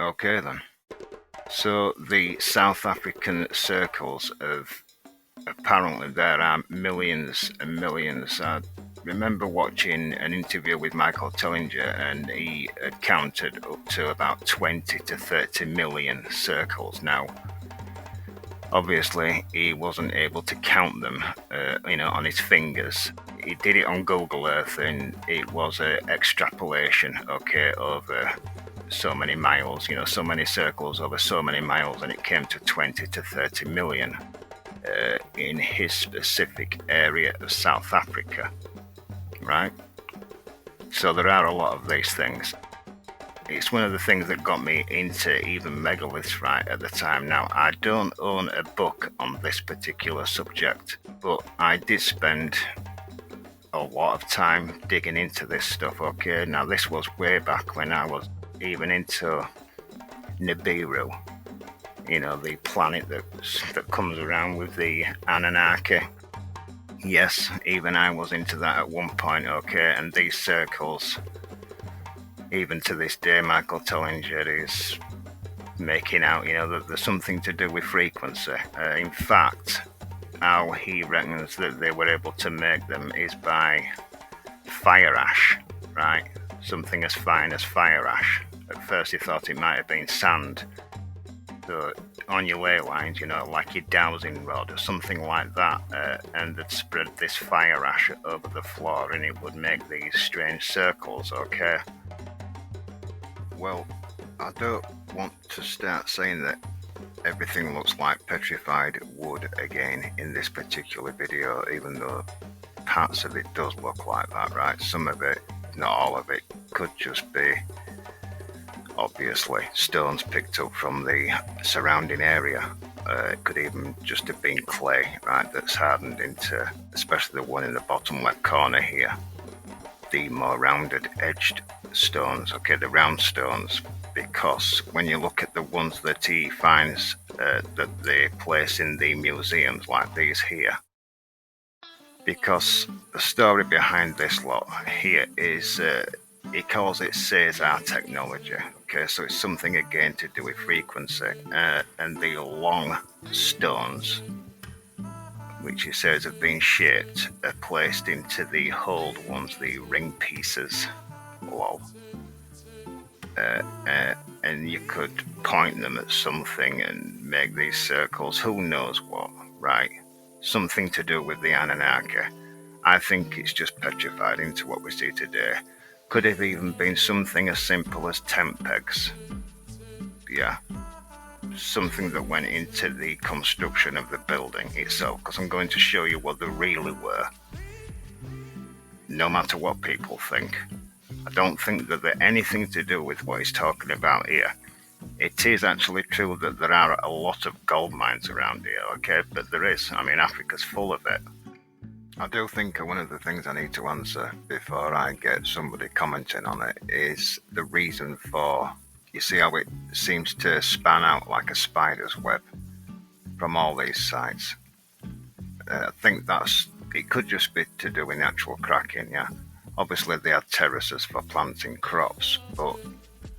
Okay then. So the South African circles of apparently there are millions and millions. I remember watching an interview with Michael Tellinger, and he had counted up to about 20 to 30 million circles. Now, obviously, he wasn't able to count them, on his fingers. He did it on Google Earth, and it was an extrapolation, over so many miles, so many circles over so many miles, and it came to 20 to 30 million in his specific area of South Africa, right? So there are a lot of these things. It's one of the things that got me into even megaliths right at the time. Now, I don't own a book on this particular subject, but I did spend a lot of time digging into this stuff, okay? Now, this was way back when I was even into Nibiru, the planet that comes around with the Anunnaki. Yes, even I was into that at one point, okay? And these circles, even to this day, Michael Tellinger is making out, that there's something to do with frequency. In fact, how he reckons that they were able to make them is by fire ash, right? Something as fine as fire ash. At first he thought it might have been sand. So on your ley lines, like your dowsing rod or something like that, and they'd spread this fire ash over the floor, and it would make these strange circles, okay? Well, I don't want to start saying that everything looks like petrified wood again in this particular video, even though parts of it does look like that, right? Some of it, not all of it, could just be obviously stones picked up from the surrounding area. It could even just have been clay, right, that's hardened into, especially the one in the bottom left corner here, the more rounded edged stones, okay, the round stones, because when you look at the ones that he finds that they place in the museums like these here, because the story behind this lot here is he calls it Caesar technology, okay, so it's something again to do with frequency, and the long stones, which he says have been shaped, are placed into the hold ones, the ring pieces, lol. And you could point them at something and make these circles, who knows what, right? Something to do with the Anunnaki. I think it's just petrified into what we see today. Could have even been something as simple as tent pegs. Yeah, something that went into the construction of the building itself, because I'm going to show you what they really were. No matter what people think, I don't think that they're anything to do with what he's talking about here. It is actually true that there are a lot of gold mines around here, okay, but there is. I mean, Africa's full of it. I do think one of the things I need to answer before I get somebody commenting on it is the reason for, you see how it seems to span out like a spider's web from all these sites. I think it could just be to do with natural cracking, yeah. Obviously they had terraces for planting crops, but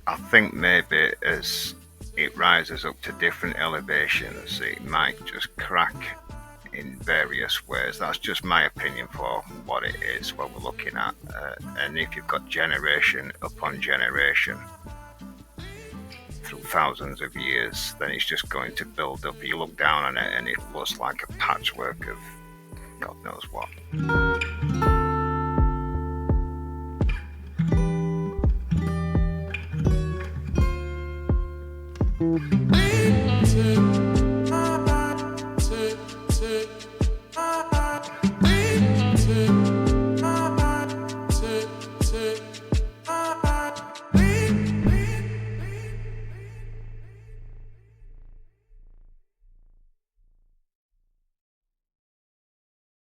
I think maybe as it rises up to different elevations, it might just crack in various ways. That's just my opinion for what it is, what we're looking at. And if you've got generation upon generation through thousands of years, then it's just going to build up. You look down on it and it looks like a patchwork of God knows what.